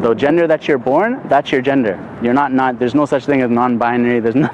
The gender that you're born, that's your gender. You're not, there's no such thing as non-binary, there's no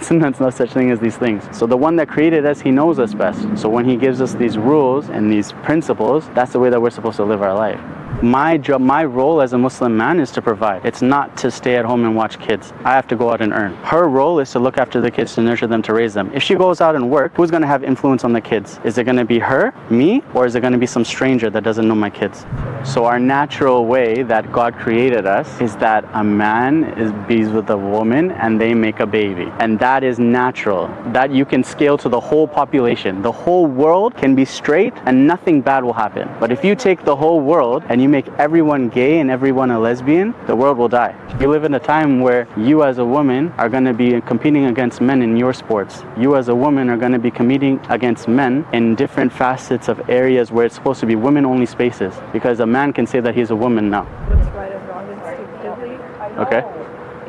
such thing as these things. So the one that created us, he knows us best. So when he gives us these rules and these principles, that's the way that we're supposed to live our life. My job, my role as a Muslim man is to provide. It's not to stay at home and watch kids. I have to go out and earn. Her role is to look after the kids, to nurture them, to raise them. If she goes out and work, who's going to have influence on the kids? Is it going to be her, me, or is it going to be some stranger that doesn't know my kids? So our natural way that God created us is that a man is with a woman and they make a baby. And that is natural. That you can scale to the whole population. The whole world can be straight and nothing bad will happen. But if you take the whole world and you make everyone gay and everyone a lesbian, the world will die. We live in a time where you as a woman are going to be competing against men in your sports. You as a woman are going to be competing against men in different facets of areas where it's supposed to be women-only spaces, because a man can say that he's a woman now. What's right and wrong instinctively. Okay.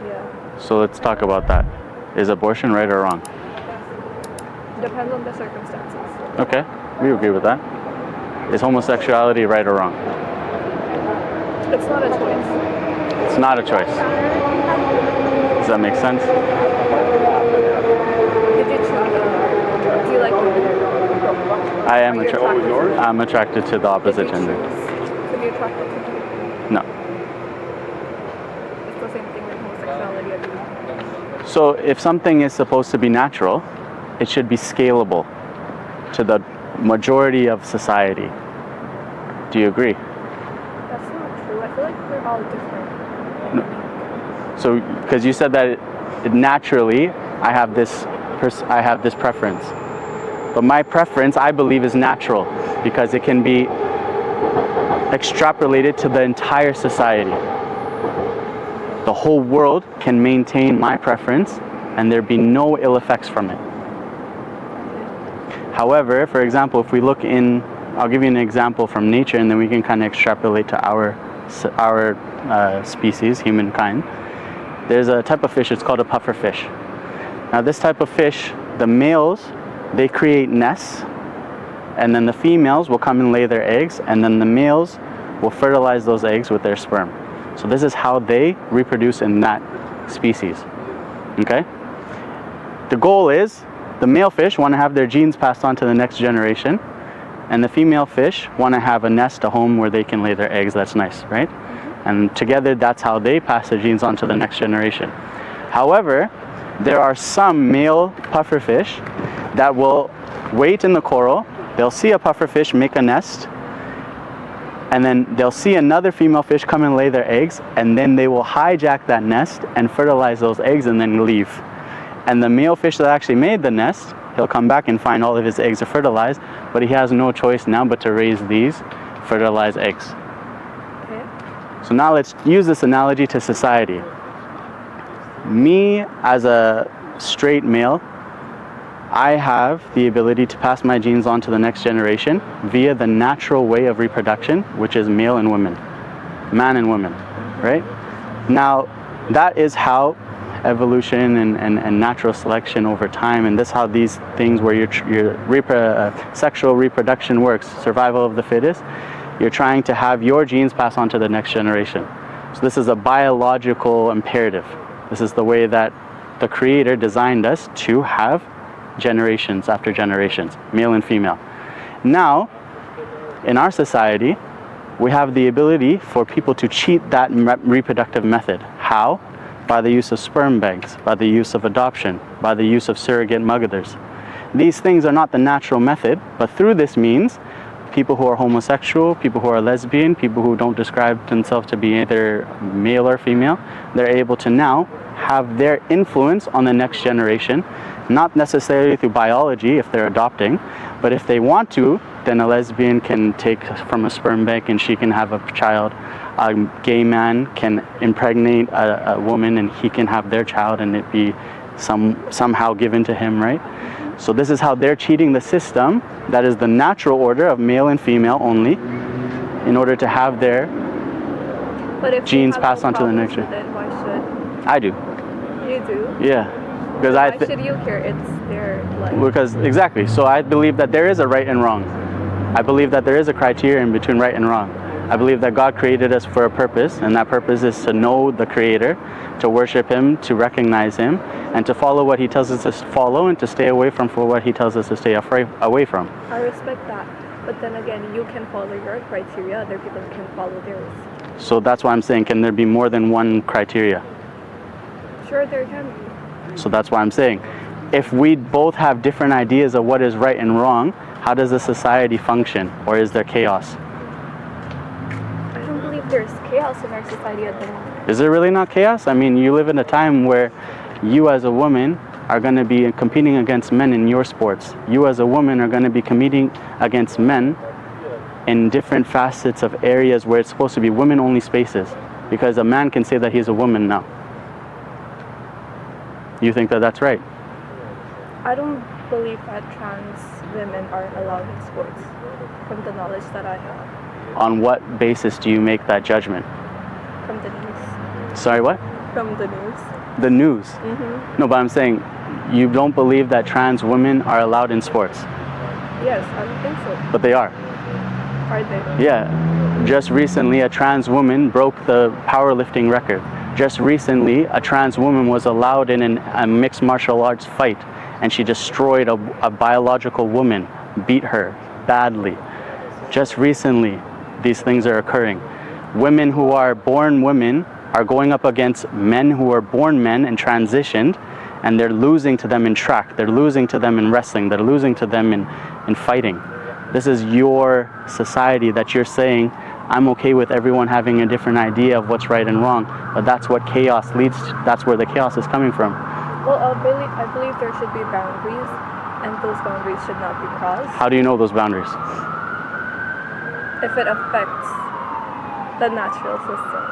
Yeah. So let's talk about that. Is abortion right or wrong? Depends on the circumstances. Okay, we agree with that. Is homosexuality right or wrong? It's not a choice. It's not a choice. Does that make sense? Did you choose? Do you like women? I am attracted? I'm attracted to the opposite gender. To be attracted to? No. It's the same thing with homosexuality, I believe. So if something is supposed to be natural, it should be scalable to the majority of society. Do you agree? That's not true. I feel like we're all different. No. So, because you said that naturally, I have this preference. But my preference, I believe, is natural because it can be extrapolated to the entire society. The whole world can maintain my preference and there be no ill effects from it. However, for example, if we look in, I'll give you an example from nature and then we can kind of extrapolate to our species, humankind. There's a type of fish, it's called a puffer fish. Now this type of fish, the males, they create nests, and then the females will come and lay their eggs, and then the males will fertilize those eggs with their sperm. So this is how they reproduce in that species, okay? The goal is, the male fish want to have their genes passed on to the next generation, and the female fish want to have a nest, a home where they can lay their eggs. That's nice, right? And together, that's how they pass their genes on to the next generation. However, there are some male pufferfish that will wait in the coral. They'll see a pufferfish make a nest, and then they'll see another female fish come and lay their eggs, and then they will hijack that nest and fertilize those eggs and then leave. And the male fish that actually made the nest, he'll come back and find all of his eggs are fertilized, but he has no choice now but to raise these fertilized eggs. Okay. So now let's use this analogy to society. Me as a straight male, I have the ability to pass my genes on to the next generation via the natural way of reproduction, which is male and women, man and woman, right? Now, that is how evolution and natural selection over time, and that's how these things where your sexual reproduction works, survival of the fittest. You're trying to have your genes pass on to the next generation. So this is a biological imperative. This is the way that the Creator designed us to have generations after generations, male and female. Now, in our society, we have the ability for people to cheat that reproductive method. How? By the use of sperm banks, by the use of adoption, by the use of surrogate mothers. These things are not the natural method, but through this means, people who are homosexual, people who are lesbian, people who don't describe themselves to be either male or female, they're able to now have their influence on the next generation, not necessarily through biology if they're adopting, but if they want to, then a lesbian can take from a sperm bank and she can have a child. A gay man can impregnate a woman and he can have their child and it be somehow given to him, right? So this is how they're cheating the system that is the natural order of male and female only in order to have their genes passed on to the next generation. Why should? I do. You do? Yeah. Because why should you care? It's their life. Because, exactly. So I believe that there is a right and wrong. I believe that there is a criterion between right and wrong. I believe that God created us for a purpose, and that purpose is to know the Creator, to worship Him, to recognize Him, and to follow what He tells us to follow, and to stay away from for what He tells us to stay away from. I respect that. But then again, you can follow your criteria, other people can follow theirs. So that's why I'm saying, can there be more than one criteria? Sure, there can be. So that's why I'm saying, if we both have different ideas of what is right and wrong, how does a society function? Or is there chaos? I don't believe there's chaos in our society at the moment. Is there really not chaos? I mean, you live in a time where you as a woman are going to be competing against men in your sports. You as a woman are going to be competing against men in different facets of areas where it's supposed to be women-only spaces. Because a man can say that he's a woman now. You think that that's right? I don't believe that trans women aren't allowed in sports, from the knowledge that I have. On what basis do you make that judgment? From the news. Sorry, what? From the news. The news? Mm-hmm. No, but I'm saying, you don't believe that trans women are allowed in sports? Yes, I don't think so. But they are. Are they? Yeah. Just recently, a trans woman broke the powerlifting record. Just recently, a trans woman was allowed in a mixed martial arts fight, and she destroyed a biological woman, beat her badly. Just recently, these things are occurring. Women who are born women are going up against men who are born men and transitioned, and they're losing to them in track, they're losing to them in wrestling, they're losing to them in fighting. This is your society that you're saying, I'm okay with everyone having a different idea of what's right and wrong, but that's what chaos leads to. That's where the chaos is coming from. Well, I believe there should be boundaries, and those boundaries should not be crossed. How do you know those boundaries? If it affects the natural system.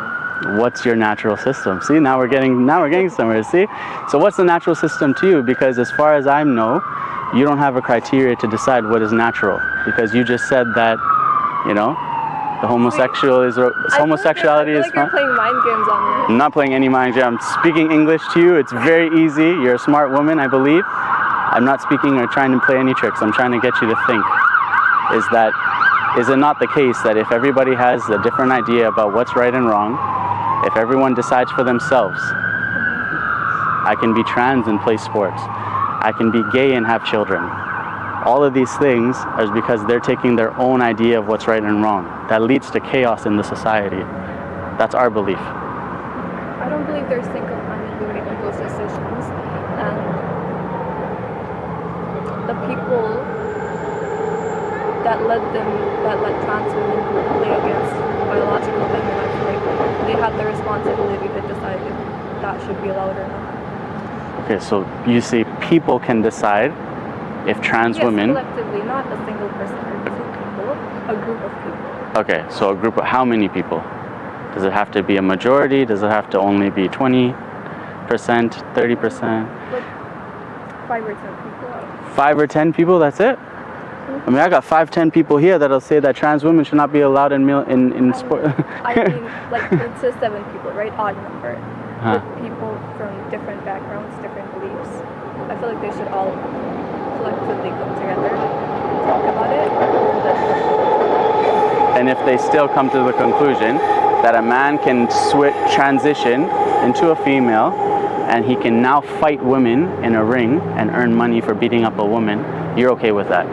What's your natural system? See, now we're getting somewhere. See, so what's the natural system to you? Because as far as I know, you don't have a criteria to decide what is natural, because you just said that, you know, the homosexuality is fine. You're playing mind games on me. I'm not playing any mind games. I'm speaking English to you. It's very easy. You're a smart woman, I believe. I'm not speaking or trying to play any tricks. I'm trying to get you to think. Is it not the case that if everybody has a different idea about what's right and wrong, if everyone decides for themselves, I can be trans and play sports, I can be gay and have children. All of these things are because they're taking their own idea of what's right and wrong. That leads to chaos in the society. That's our belief. I don't believe they're single-handedly making those decisions, and the people that let trans women play against biological women, I feel like they have the responsibility to decide if that should be allowed or not. Okay, so you see, people can decide if trans women... Yes, collectively, not a single person or two people, a group of people. Okay, so a group of how many people? Does it have to be a majority? Does it have to only be 20%, 30%? Like 5 or 10 people. 5 or 10 people, that's it? I mean, I got 5-10 people here that'll say that trans women should not be allowed in sport. I mean, like, let's say 7 people, right? Odd number. Huh. With people from different backgrounds, different beliefs. I feel like they should all collectively come together, talk about it. And if they still come to the conclusion that a man can transition into a female, and he can now fight women in a ring and earn money for beating up a woman, you're okay with that?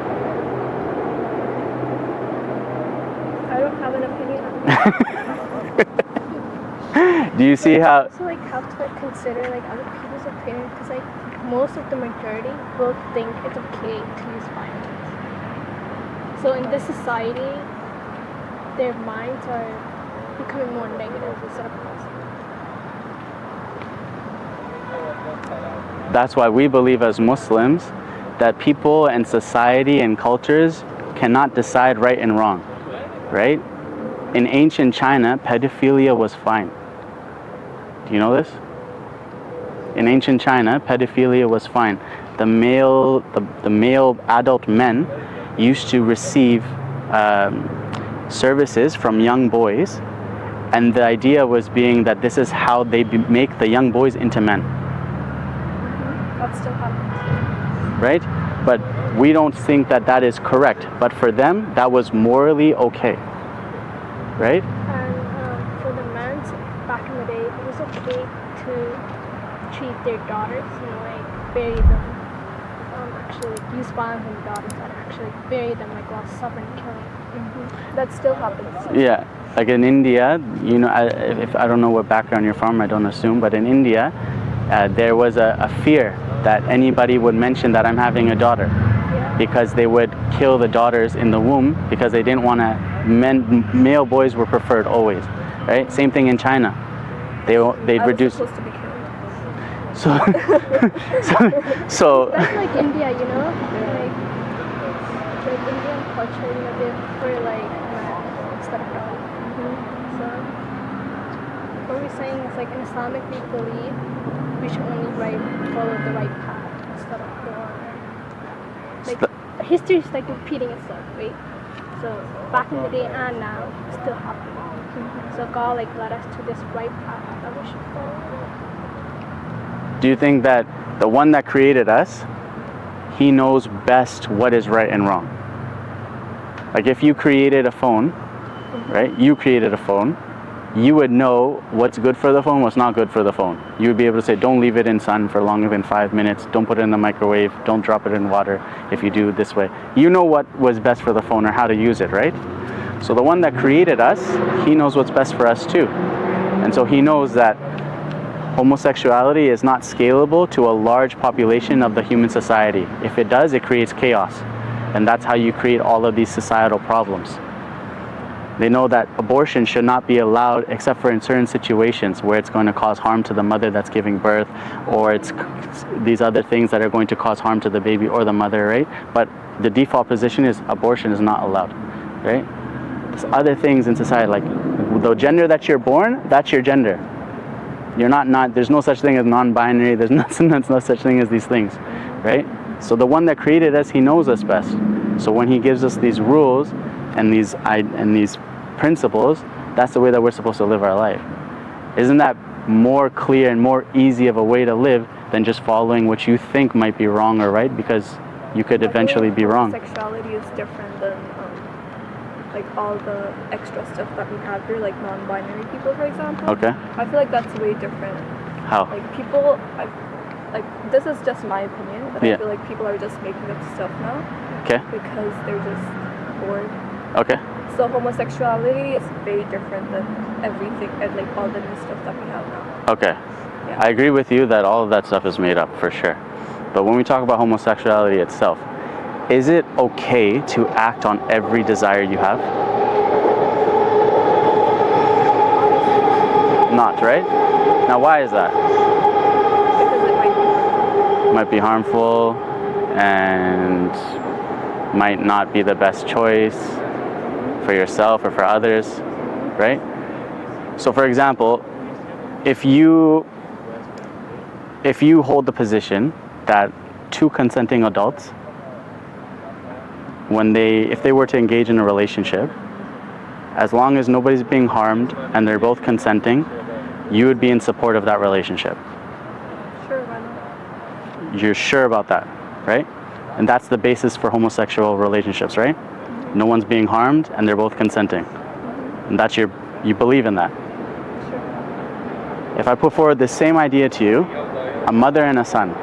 I don't have an opinion on that. Do you see how... So like have to consider like other people's opinion, because like most of the majority will think it's okay to use violence. So in this society, their minds are becoming more negative instead of positive. That's why we believe as Muslims that people and society and cultures cannot decide right and wrong, right? In ancient China, pedophilia was fine. Do you know this? In ancient China, pedophilia was fine. The male adult men used to receive services from young boys, and the idea was being that this is how they make the young boys into men. That still happens. Right? But we don't think that that is correct. But for them, that was morally okay. right? And for the men, back in the day, it was okay to treat their daughters, like bury them. Actually, use violence on daughters and actually bury them, like while stubborn killing. That still happens. Yeah, like in India, if I don't know what background you're from, I don't assume, but in India, there was a fear that anybody would mention that I'm having a daughter, because they would kill the daughters in the womb because they didn't want to. Male boys were preferred always, right? Same thing in China. They've I was reduced. supposed to be killed. So, so That's like India, like Indian culture, they prefer like man instead of God. So what we're saying is like in Islamic we believe we should only follow the right path instead of the wrong one. Like history is like repeating itself, right? So back in the day and now it's still happening. So God like led us to this right path that we should follow. do you think that the one that created us, he knows best what is right and wrong? Like if you created a phone, right? You created a phone, you would know what's good for the phone, what's not good for the phone. You would be able to say, don't leave it in sun for longer than 5 minutes, don't put it in the microwave, don't drop it in water if you do it this way. You know what was best for the phone or how to use it, right? So the one that created us, he knows what's best for us too. And so he knows that homosexuality is not scalable to a large population of the human society. If it does, it creates chaos. And that's how you create all of these societal problems. They know that abortion should not be allowed except for in certain situations where it's going to cause harm to the mother that's giving birth, or it's these other things that are going to cause harm to the baby or the mother, right? But the default position is abortion is not allowed, right? There's other things in society, like the gender that you're born, that's your gender. You're not, there's no such thing as non-binary, there's no such thing as these things, right? So the one that created us, he knows us best. So when he gives us these rules and these principles, that's the way that we're supposed to live our life. Isn't that more clear and more easy of a way to live than just following what you think might be wrong or right, because you could eventually be wrong. Sexuality is different than like all the extra stuff that we have here, like non-binary people, for example. Okay. I feel like that's way different. How? Like people, like this is just my opinion, but Yeah. I feel like people are just making up stuff now. Okay. Because they're just bored. Okay. So homosexuality is very different than everything and like all the new stuff that we have now. Okay. Yeah. I agree with you that all of that stuff is made up for sure. But when we talk about homosexuality itself, is it okay to act on every desire you have? Not, right? Now why is that? Because it Might be harmful and might not be the best choice for yourself or for others, right? So for example, if you hold the position that two consenting adults, if they were to engage in a relationship, as long as nobody's being harmed and they're both consenting, you would be in support of that relationship. Sure, why not? You're sure about that, right? And that's the basis for homosexual relationships, right? No one's being harmed and they're both consenting. And that's you believe in that. Sure. If I put forward the same idea to you, a mother and a son,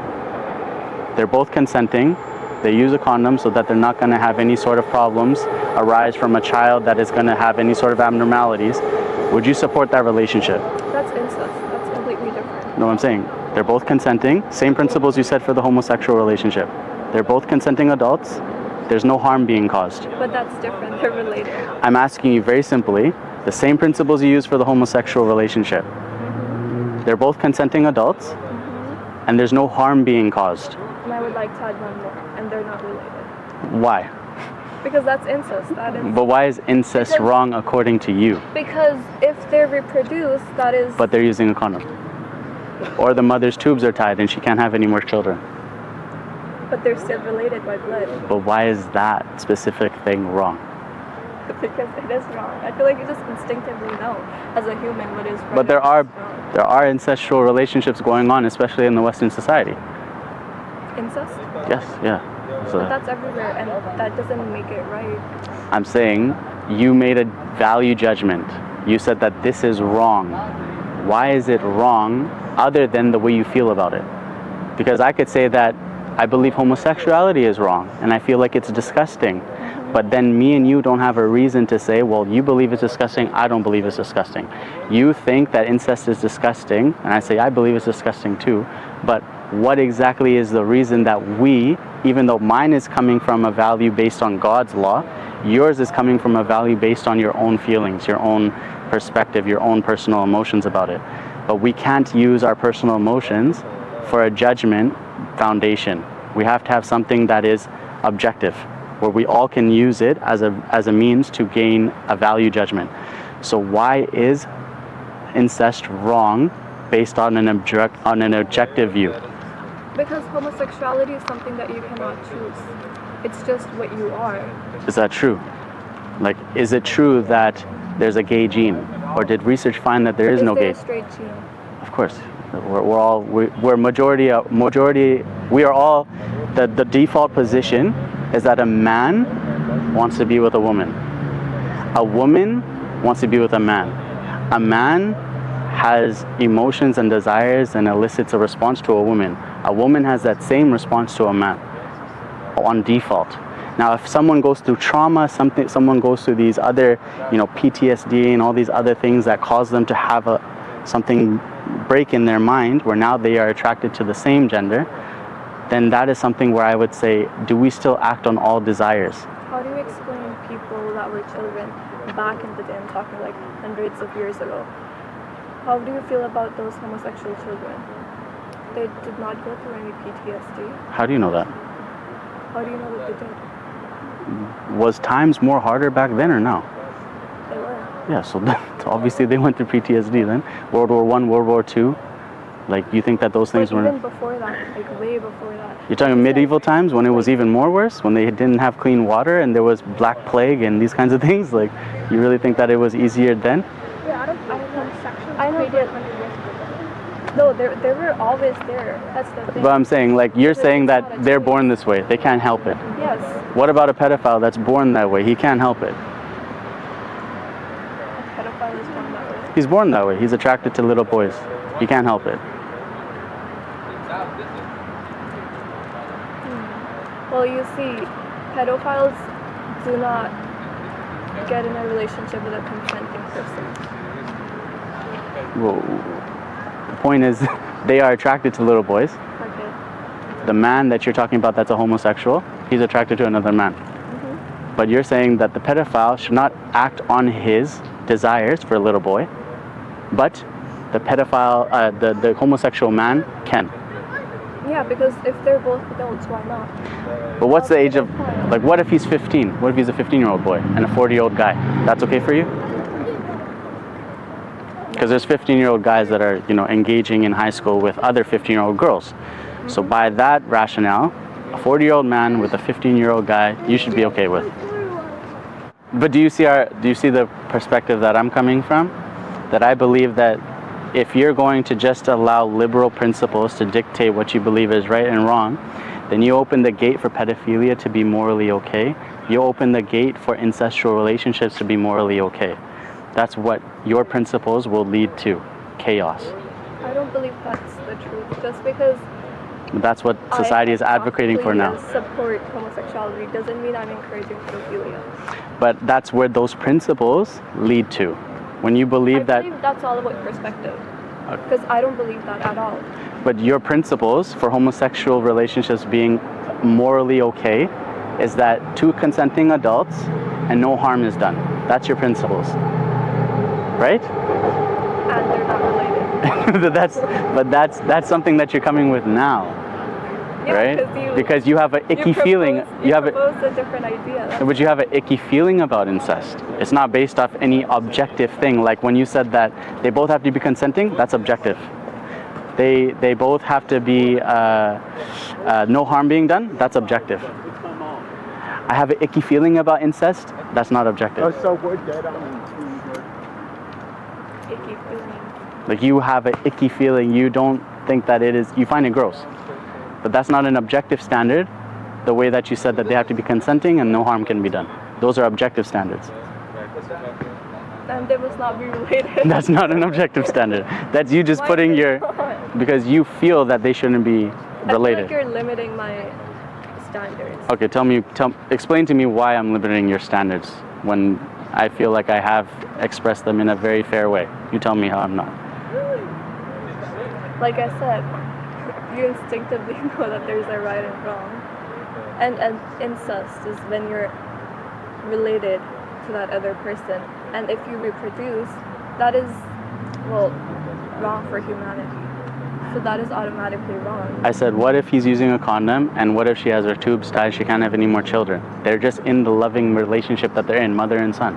they're both consenting, they use a condom so that they're not going to have any sort of problems arise from a child that is going to have any sort of abnormalities, would you support that relationship? That's incest. That's completely different. No, I'm saying they're both consenting, same principles you said for the homosexual relationship. They're both consenting adults, there's no harm being caused. But that's different. They're related. I'm asking you very simply, the same principles you use for the homosexual relationship. They're both consenting adults, and there's no harm being caused. And I would like to add one more, and they're not related. Why? Because that's incest. That is. But why is incest wrong according to you? Because if they're reproduced, that is. But they're using a condom. Or the mother's tubes are tied and she can't have any more children. But they're still related by blood. But why is that specific thing wrong? Because it is wrong. I feel like you just instinctively know as a human what is right. But there and are wrong. incestual relationships going on, especially in the Western society. Incest? Yes, yeah. So, But that's everywhere, and that doesn't make it right. I'm saying you made a value judgment. You said that this is wrong. Why is it wrong other than the way you feel about it? Because I could say that I believe homosexuality is wrong and I feel like it's disgusting. But then me and you don't have a reason to say, well, you believe it's disgusting, I don't believe it's disgusting. You think that incest is disgusting, and I say I believe it's disgusting too, but what exactly is the reason that we, even though mine is coming from a value based on God's law, yours is coming from a value based on your own feelings, your own perspective, your own personal emotions about it. But we can't use our personal emotions for a judgment foundation. We have to have something that is objective, where we all can use it as a means to gain a value judgment. So why is incest wrong based on an objective view? Because homosexuality is something that you cannot choose. It's just what you are. Is that true? Like, is it true that there's a gay gene, or did research find that there is no gay? Is there a straight gene? Of course, we're majority. We are all. The default position is that a man wants to be with a woman. A woman wants to be with a man. A man has emotions and desires and elicits a response to a woman. A woman has that same response to a man on default. Now, if someone goes through trauma, someone goes through these other, PTSD and all these other things that cause them to have something break in their mind, where now they are attracted to the same gender, then that is something where I would say, do we still act on all desires? How do you explain people that were children back in the day, I'm talking like hundreds of years ago? How do you feel about those homosexual children? They did not go through any PTSD. How do you know that? How do you know that they did? Was times more harder back then or no? They were. Yeah, so obviously they went through PTSD then. World War I, World War II. Like, you think that those things were... Even before that, like way before that. You're talking medieval times when it was even more worse? When they didn't have clean water and there was Black Plague and these kinds of things? Like, you really think that it was easier then? Yeah, I don't know. Sections I know, created but- 100 years ago. No, they were always there. That's the thing. But I'm saying, like, you're But saying it's that not a they're choice. born this way. They can't help it. Yes. What about a pedophile that's born that way? He can't help it. A pedophile is born that way. He's born that way. He's attracted to little boys. He can't help it. Well, you see, pedophiles do not get in a relationship with a consenting person. Well, the point is, they are attracted to little boys. Okay. The man that you're talking about that's a homosexual, he's attracted to another man. But you're saying that the pedophile should not act on his desires for a little boy, but the pedophile, the homosexual man can. Yeah, because if they're both adults, why not? But what's the age of, like, what if he's 15? What if he's a 15-year-old boy and a 40-year-old guy? That's okay for you? Because there's 15-year-old guys that are, engaging in high school with other 15-year-old girls. So by that rationale, a 40-year-old man with a 15-year-old guy, you should be okay with. But do you see the perspective that I'm coming from? That I believe that if you're going to just allow liberal principles to dictate what you believe is right and wrong, then you open the gate for pedophilia to be morally okay. You open the gate for incestual relationships to be morally okay. That's what your principles will lead to, chaos. I don't believe that's the truth. Just because That's what society is advocating for now. I support homosexuality doesn't mean I'm encouraging pedophilia. But that's where those principles lead to. When you believe I believe that's all about perspective. Because I don't believe that at all. But your principles for homosexual relationships being morally okay is that two consenting adults and no harm is done. That's your principles. Right? And they're not related. that's something that you're coming with now. Yeah, right? Because you have an icky feeling. You proposed a different idea. But you have an icky feeling about incest. It's not based off any objective thing. Like when you said that they both have to be consenting, that's objective. They both have to be no harm being done, that's objective. I have an icky feeling about incest, that's not objective. So we're dead on Icky feeling. Like you have an icky feeling, you don't think that it is, you find it gross. But that's not an objective standard, the way that you said that they have to be consenting and no harm can be done. Those are objective standards. And they must not be related. That's not an objective standard. That's you just Why putting is it your, not? because you feel that they shouldn't be I related. feel like you're limiting my standards. Okay, explain to me why I'm limiting your standards when I feel like I have expressed them in a very fair way. You tell me how I'm not. Like I said, you instinctively know that there's a right and wrong. And incest is when you're related to that other person. And if you reproduce, that is, well, wrong for humanity. So that is automatically wrong. I said, what if he's using a condom, and what if she has her tubes tied, she can't have any more children? They're just in the loving relationship that they're in, mother and son.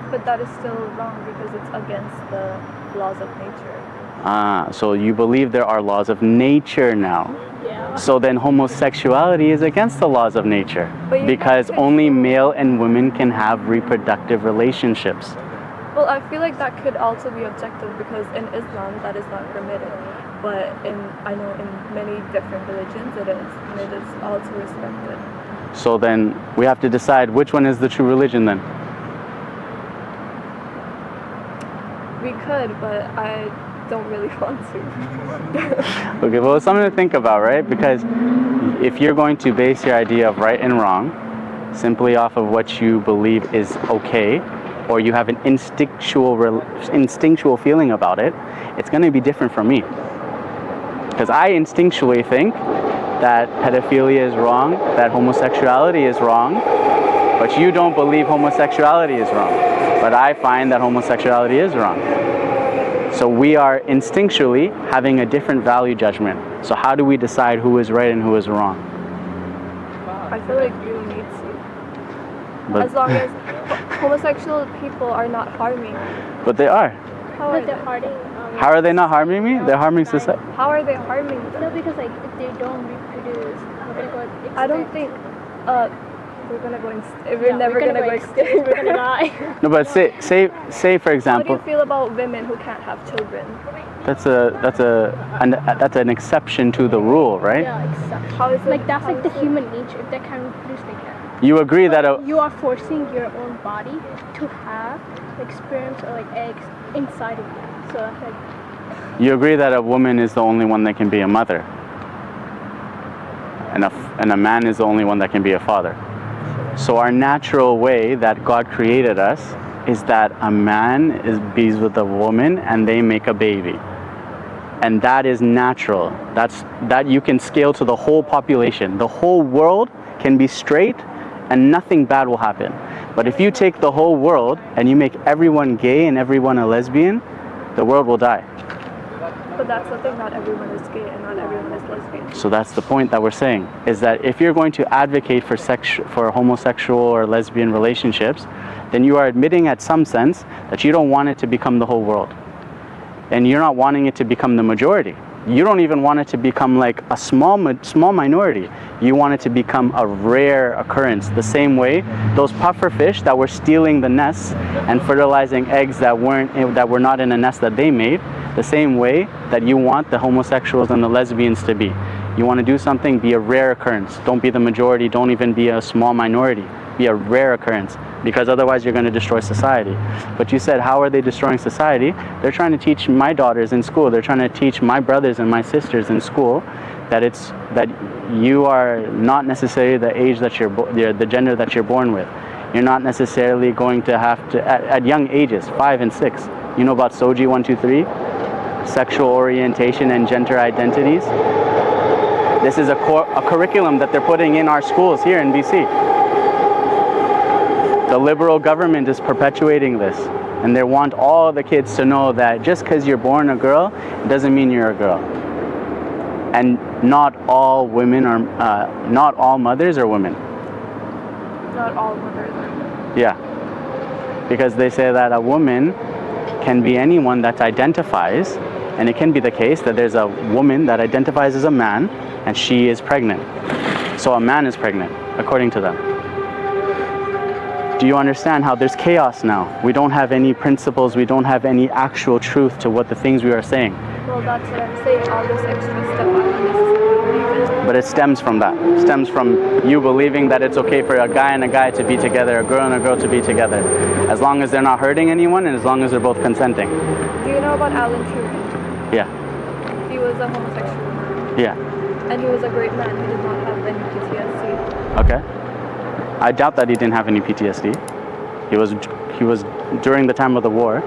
But that is still wrong because it's against the laws of nature. So you believe there are laws of nature now. Yeah. So then homosexuality is against the laws of nature But you because can't only control- male and women can have reproductive relationships. Well, I feel like that could also be objective because in Islam that is not permitted. But I know in many different religions it is, and it is also respected. So then we have to decide which one is the true religion then. We could, but I don't really want to. Okay, well, it's something to think about, right? Because if you're going to base your idea of right and wrong simply off of what you believe is okay, or you have an instinctual feeling about it, it's going to be different from me. Because I instinctually think that pedophilia is wrong, that homosexuality is wrong, but you don't believe homosexuality is wrong. But I find that homosexuality is wrong. So we are instinctually having a different value judgment. So how do we decide who is right and who is wrong? I feel like you don't need to. But, As long as homosexual people are not harming. but they are. How are But they? they're harming. How are they not harming me? They're harming society. How are they harming them? No, because like if they don't reproduce, we're gonna go extinct. I don't think we're gonna go we're Yeah, never gonna go extinct. We're gonna die. No, but say for How do example, you feel about women who can't have children? that's an exception to the rule, right? Yeah, exactly. How is it Like that's how like the is it- human nature. If they can reproduce, they can. You agree that You are forcing your own body to have like sperms or like eggs inside of you. So that's like you agree that a woman is the only one that can be a mother, and a man is the only one that can be a father. So our natural way that God created us is that a man is with a woman and they make a baby. And that is natural. That you can scale to the whole population. The whole world can be straight and nothing bad will happen. But if you take the whole world and you make everyone gay and everyone a lesbian, the world will die. But that's the thing, not everyone is gay and not everyone is lesbian. So that's the point that we're saying, is that if you're going to advocate for homosexual or lesbian relationships, then you are admitting at some sense that you don't want it to become the whole world. And you're not wanting it to become the majority. You don't even want it to become like a small minority. You want it to become a rare occurrence. The same way those puffer fish that were stealing the nests and fertilizing eggs that were not in a nest that they made, the same way that you want the homosexuals and the lesbians to be. You want to do something, be a rare occurrence. Don't be the majority, don't even be a small minority. Be a rare occurrence, because otherwise you're going to destroy society. But you said, how are they destroying society? They're trying to teach my daughters in school, they're trying to teach my brothers and my sisters in school that you are not necessarily the age that the gender that you're born with. You're not necessarily going to have to, at young ages, 5 and 6, you know about SOGI 1, 2, 3? Sexual orientation and gender identities. This is a curriculum that they're putting in our schools here in BC. The liberal government is perpetuating this, and they want all the kids to know that just because you're born a girl, it doesn't mean you're a girl. And not all women are, not all mothers are women. Not all mothers are. Yeah, because they say that a woman can be anyone that identifies, and it can be the case that there's a woman that identifies as a man and she is pregnant. So a man is pregnant, according to them. Do you understand how there's chaos now? We don't have any principles, we don't have any actual truth to what the things we are saying. Well, that's what I'm saying. All this extra stuff I don't necessarily believe in. But it stems from that. It stems from you believing that it's okay for a guy and a guy to be together, a girl and a girl to be together, as long as they're not hurting anyone and as long as they're both consenting. Do you know about Alan Turing? Yeah, He was a homosexual. yeah. And he was a great man. He did not have any PTSD. Okay. I doubt that he didn't have any PTSD. He was during the time of the war,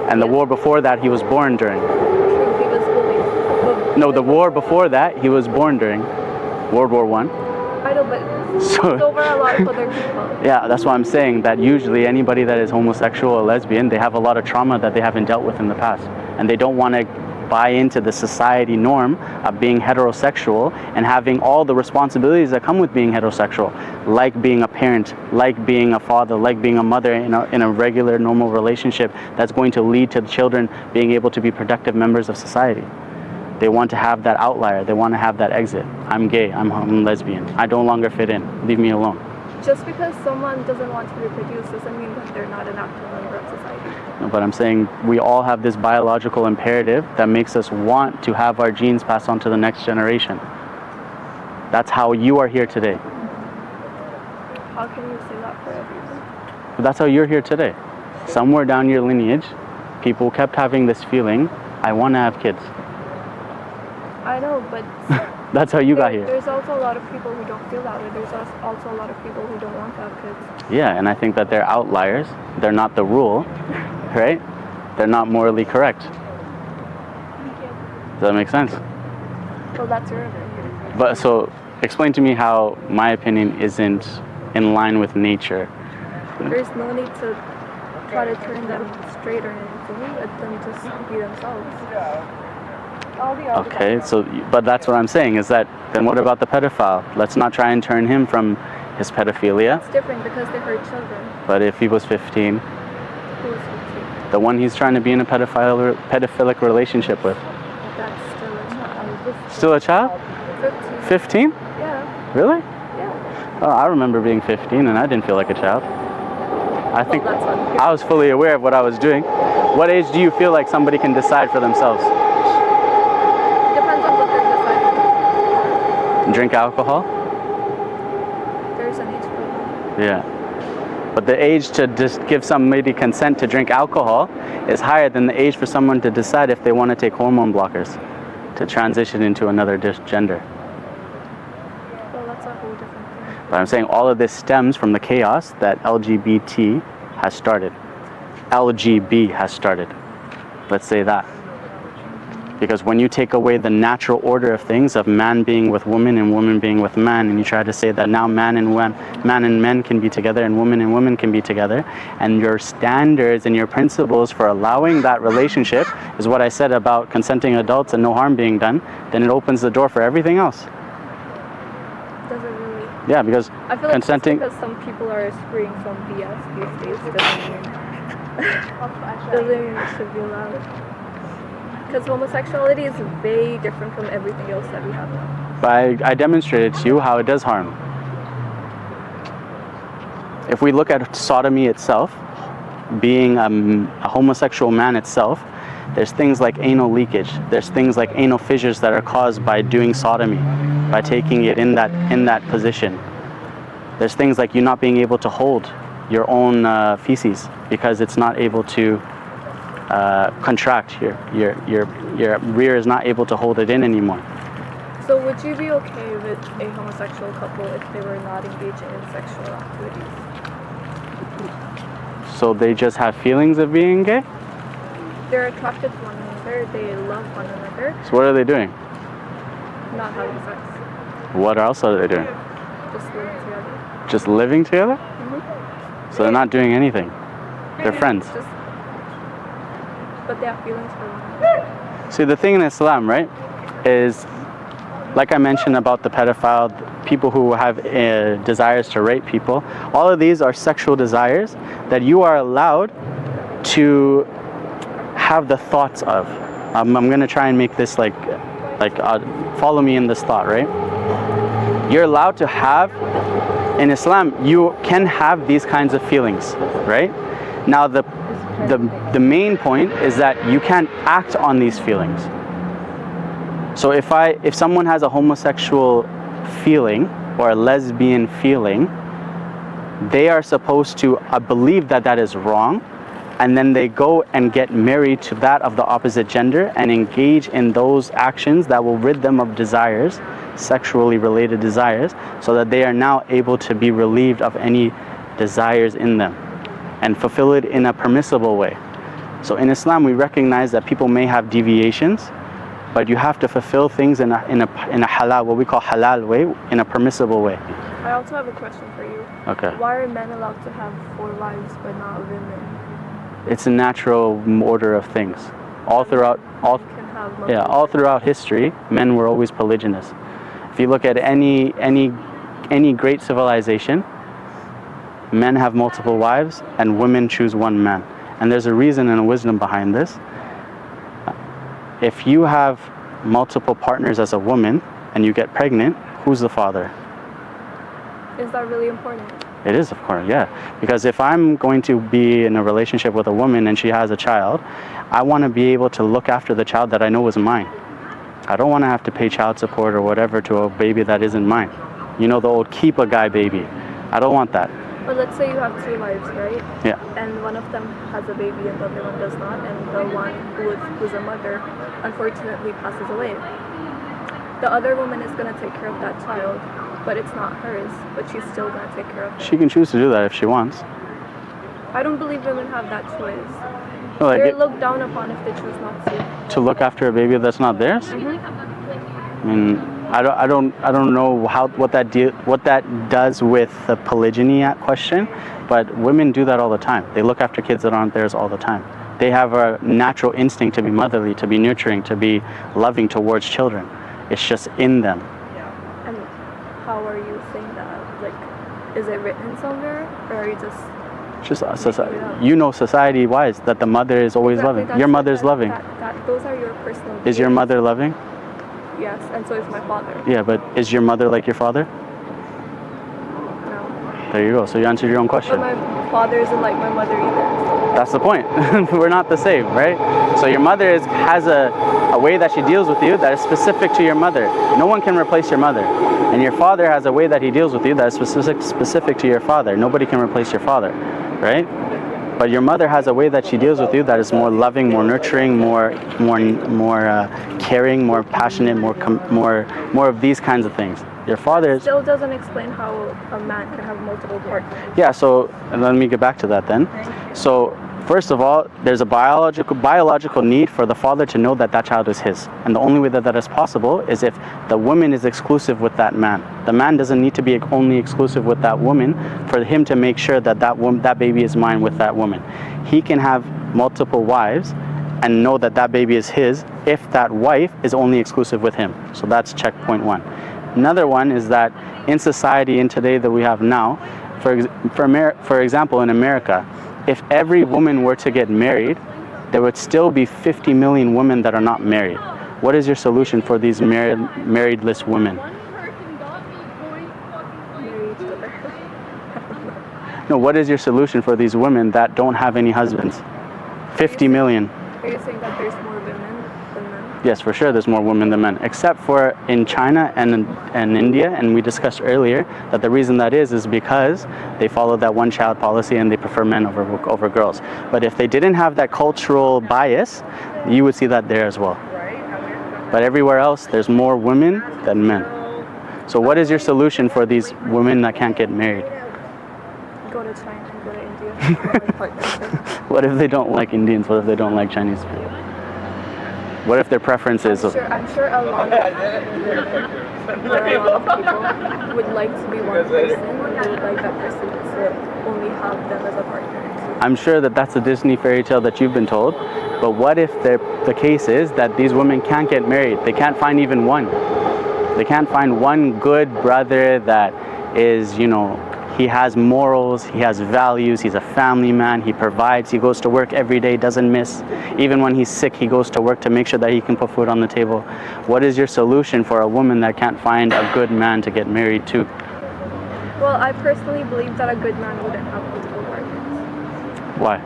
and the war before that he was born during. True, he was bullied. No, the war before that he was born during, World War I. I know, but So so were a lot of other people. yeah, that's why I'm saying that usually anybody that is homosexual or lesbian, they have a lot of trauma that they haven't dealt with in the past, and they don't want to buy into the society norm of being heterosexual and having all the responsibilities that come with being heterosexual, like being a parent, like being a father, like being a mother in a regular normal relationship that's going to lead to the children being able to be productive members of society. They want to have that outlier, they want to have that exit. I'm gay, I'm lesbian, I no longer fit in, leave me alone. Just because someone doesn't want to reproduce doesn't mean that they're not an active member of society. But I'm saying we all have this biological imperative that makes us want to have our genes passed on to the next generation. That's how you are here today. How can you say that for everyone? But that's how you're here today. Somewhere down your lineage, people kept having this feeling, I want to have kids. I know, but That's how you got here. there's also a lot of people who don't feel that way. There's also a lot of people who don't want to have kids. Yeah, and I think that they're outliers. They're not the rule, right? They're not morally correct. Does that make sense? Well, that's your opinion. But so, explain to me how my opinion isn't in line with nature. There's no need to try to turn them straight or anything. Let them just be themselves. Okay, so, but that's what I'm saying, is that, then what about the pedophile? Let's not try and turn him from his pedophilia. It's different because they hurt children. But if he was 15, Who was 15? the one he's trying to be in a pedophilic relationship with. That's still a child. Still a child? 15. 15? Yeah. Really? Yeah. Oh, I remember being 15 and I didn't feel like a child. I think Well, that's unfair. I was fully aware of what I was doing. What age do you feel like somebody can decide for themselves? Depends on what they're deciding. Drink alcohol? There's an age for that. Yeah. But the age to just give somebody consent to drink alcohol is higher than the age for someone to decide if they want to take hormone blockers to transition into another gender. Well, that's a whole different thing. But I'm saying all of this stems from the chaos that LGBT has started. LGB has started. Let's say that. Because when you take away the natural order of things, of man being with woman and woman being with man, and you try to say that now man and men can be together and women can be together, and your standards and your principles for allowing that relationship is what I said about consenting adults and no harm being done, then it opens the door for everything else. Does it really? Yeah, because I feel like consenting. just because some people are screwing from BS these days doesn't mean it should be allowed. Because homosexuality is way different from everything else that we have now. But I demonstrated to you how it does harm. If we look at sodomy itself, being a homosexual man itself, there's things like anal leakage. There's things like anal fissures that are caused by doing sodomy, by taking it in that position. There's things like you not being able to hold your own feces because it's not able to contract. Your rear is not able to hold it in anymore. So would you be okay with a homosexual couple if they were not engaging in sexual activities? So they just have feelings of being gay? They're attracted to one another, they love one another, So what are they doing? not having sex, What else are they doing? just living together. Just living together? Mm-hmm. So they're not doing anything. They're friends. But they have feelings for one another. See, the thing in Islam, right, is, like I mentioned about the pedophile, people who have desires to rape people, all of these are sexual desires that you are allowed to have the thoughts of. I'm going to try and make this like follow me in this thought, right? You're allowed to have, in Islam, you can have these kinds of feelings, right? Now the main point is that you can't act on these feelings. So if someone has a homosexual feeling or a lesbian feeling, they are supposed to believe that that is wrong, and then they go and get married to that of the opposite gender and engage in those actions that will rid them of desires, sexually related desires, so that they are now able to be relieved of any desires in them and fulfill it in a permissible way. So in Islam, we recognize that people may have deviations, but you have to fulfill things in a halal, what we call halal way, in a permissible way. I also have a question for you. Okay. Why are men allowed to have 4 wives but not women? It's a natural order of things. All throughout history, men were always polygynous. If you look at any great civilization, men have multiple wives and women choose one man. And there's a reason and a wisdom behind this. If you have multiple partners as a woman and you get pregnant, who's the father? Is that really important? It is, of course, yeah. Because if I'm going to be in a relationship with a woman and she has a child, I want to be able to look after the child that I know is mine. I don't want to have to pay child support or whatever to a baby that isn't mine. You know, the old keep a guy baby. I don't want that. But let's say you have 2 wives, right? Yeah. And one of them has a baby and the other one does not, and the one who's a mother unfortunately passes away. The other woman is going to take care of that child, but it's not hers, but she's still going to take care of it. She can choose to do that if she wants. I don't believe women have that choice. No, like They're looked down upon if they choose not to. To look after a baby that's not theirs? Mm-hmm. I mean, I don't know what that does with the polygyny question, but women do that all the time. They look after kids that aren't theirs all the time. They have a natural instinct to be motherly, to be nurturing, to be loving towards children. It's just in them. And how are you saying that? Like, is it written somewhere, or are you just society? You know, society-wise, that the mother is always loving. Your mother's loving. Those are your personal Is your mother loving? Yes, and so is my father. Yeah, but is your mother like your father? No. There you go. So you answered your own question. But my father isn't like my mother either. That's the point. We're not the same, right? So your mother has a way that she deals with you that is specific to your mother. No one can replace your mother. And your father has a way that he deals with you that is specific to your father. Nobody can replace your father, right? But your mother has a way that she deals with you that is more loving, more nurturing, more caring, more passionate, more of these kinds of things. Your father still doesn't explain how a man can have multiple partners. Yeah, so let me get back to that then. So first of all, there's a biological need for the father to know that that child is his. And the only way that that is possible is if the woman is exclusive with that man. The man doesn't need to be only exclusive with that woman for him to make sure that that baby is mine with that woman. He can have multiple wives and know that that baby is his if that wife is only exclusive with him. So that's checkpoint 1. Another one is that in society in today that we have now, for example, in America, if every woman were to get married, there would still be 50 million women that are not married. What is your solution for these marriedless women? No, what is your solution for these women that don't have any husbands? 50 million. Are you saying that there's more women than men? Yes, for sure there's more women than men, except for in China and India, and we discussed earlier that the reason that is because they follow that one-child policy and they prefer men over girls. But if they didn't have that cultural bias, you would see that there as well. But everywhere else, there's more women than men. So what is your solution for these women that can't get married? Go to China and go to India. What if they don't like Indians? What if they don't like Chinese people? What if their preference is... I'm sure a lot of people would like to be one person, and they would like that person to only have them as a partner. I'm sure that that's a Disney fairy tale that you've been told, but what if the case is that these women can't get married? They can't find even one. They can't find one good brother that is, you know, he has morals, he has values, he's a family man, he provides, he goes to work every day, doesn't miss. Even when he's sick, he goes to work to make sure that he can put food on the table. What is your solution for a woman that can't find a good man to get married to? Well, I personally believe that a good man wouldn't have multiple partners. Why?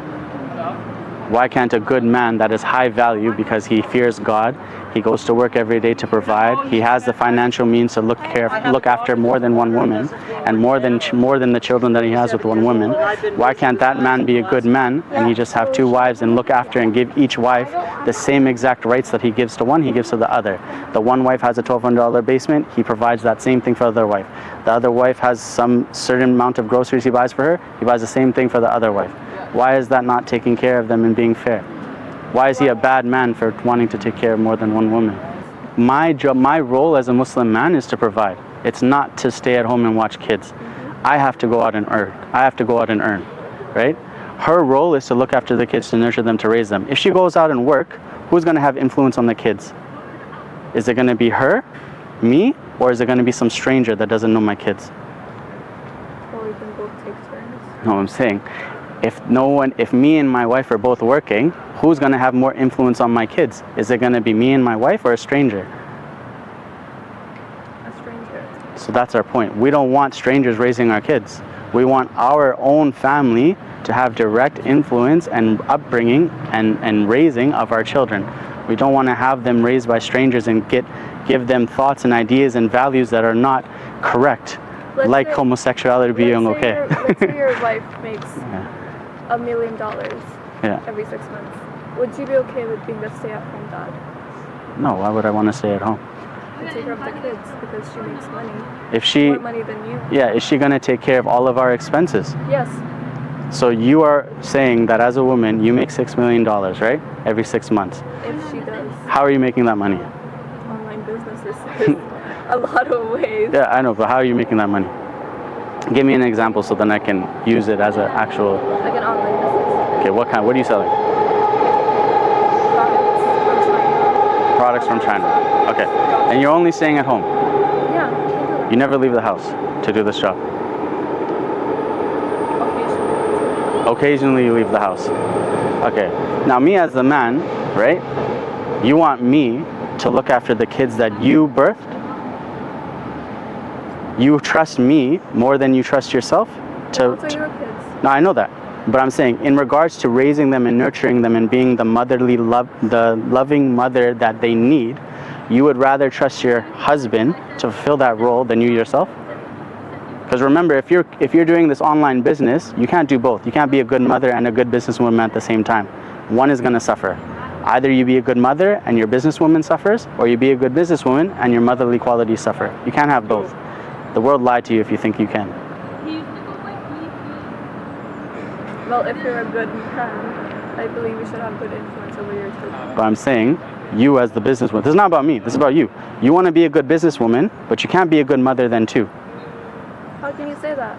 Why can't a good man that is high value because he fears God, he goes to work every day to provide, he has the financial means to look after more than one woman and more than the children that he has with one woman, why can't that man be a good man and he just have two wives and look after and give each wife the same exact rights that he gives to one, he gives to the other? The one wife has a $1,200 basement, he provides that same thing for the other wife. The other wife has some certain amount of groceries he buys for her, he buys the same thing for the other wife. Why is that not taking care of them and being fair? Why is he a bad man for wanting to take care of more than one woman? My job, my role as a Muslim man is to provide. It's not to stay at home and watch kids. I have to go out and earn. I have to go out and earn, right? Her role is to look after the kids, to nurture them, to raise them. If she goes out and work, who's going to have influence on the kids? Is it going to be her, me, or is it going to be some stranger that doesn't know my kids? Or we can both take turns. No, I'm saying, if me and my wife are both working, who's going to have more influence on my kids? Is it going to be me and my wife or a stranger? A stranger. So that's our point. We don't want strangers raising our kids. We want our own family to have direct influence and upbringing and raising of our children. We don't want to have them raised by strangers and give them thoughts and ideas and values that are not correct, like homosexuality being okay. Let's say your wife makes $1 million every 6 months. Would you be okay with being a stay-at-home dad? No, why would I want to stay at home? And take care of the kids because she makes money. If she, more money than you. Yeah, is she going to take care of all of our expenses? Yes. So you are saying that as a woman, you make $6 million, right? Every 6 months. If she does. How are you making that money? Online businesses. A lot of ways. Yeah, I know, but how are you making that money? Give me an example so then I can use it as an actual... Like an online business. Okay, what kind? What are you selling? Products from China. Okay. And you're only staying at home? Yeah. You never leave the house to do this job? Occasionally you leave the house. Okay. Now me as the man, right? You want me to look after the kids that you birthed? You trust me more than you trust yourself? Those are your kids. No, I know that. But I'm saying in regards to raising them and nurturing them and being the the loving mother that they need, you would rather trust your husband to fulfill that role than you yourself? Because remember, if you're doing this online business, you can't do both. You can't be a good mother and a good businesswoman at the same time. One is going to suffer. Either you be a good mother and your businesswoman suffers, or you be a good businesswoman and your motherly qualities suffer. You can't have both. The world lied to you if you think you can. Well, if you're a good man, I believe you should have good influence over your children. But I'm saying, you as the businesswoman, this is not about me, this is about you. You want to be a good businesswoman, but you can't be a good mother then too. How can you say that?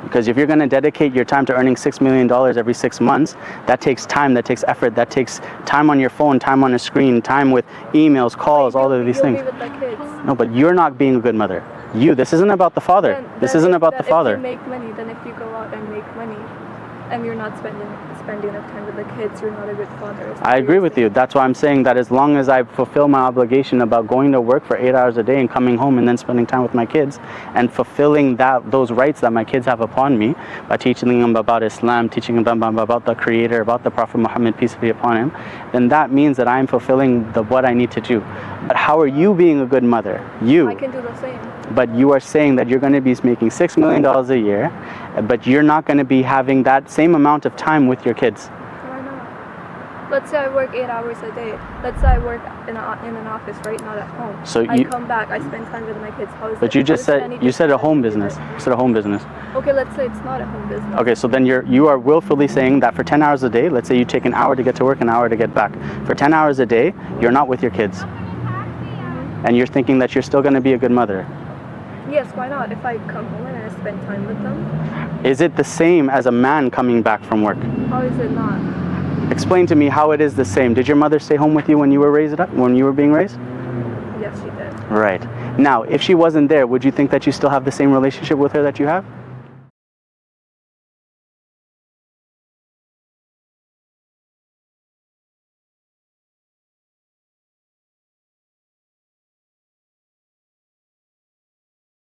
Because if you're going to dedicate your time to earning $6 million every 6 months, that takes time, that takes effort, that takes time on your phone, time on a screen, time with emails, calls, all of these things. With the kids. No, but you're not being a good mother. This isn't about the father. This isn't about the father. If you make money, then if you go out and make money, and you're not spending enough time with the kids, you're not a good father. I agree with you. That's why I'm saying that as long as I fulfill my obligation about going to work for 8 hours a day and coming home and then spending time with my kids and fulfilling those rights that my kids have upon me by teaching them about Islam, teaching them about the Creator, about the Prophet Muhammad, peace be upon him, then that means that I'm fulfilling what I need to do. But how are you being a good mother? I can do the same. But you are saying that you're going to be making $6 million a year, but you're not going to be having that same amount of time with your kids. Why not? Let's say I work 8 hours a day. Let's say I work in an office, right? Not at home. So I come back, I spend time with my kids. But you just said, you said a home business. You said a home business. Okay, let's say it's not a home business. Okay, so then you are willfully saying that for 10 hours a day, let's say you take an hour to get to work, an hour to get back. For 10 hours a day, you're not with your kids. And you're thinking that you're still going to be a good mother. Yes, why not? If I come home and I spend time with them. Is it the same as a man coming back from work? How is it not? Explain to me how it is the same. Did your mother stay home with you when you were being raised? Yes, she did. Right. Now, if she wasn't there, would you think that you still have the same relationship with her that you have?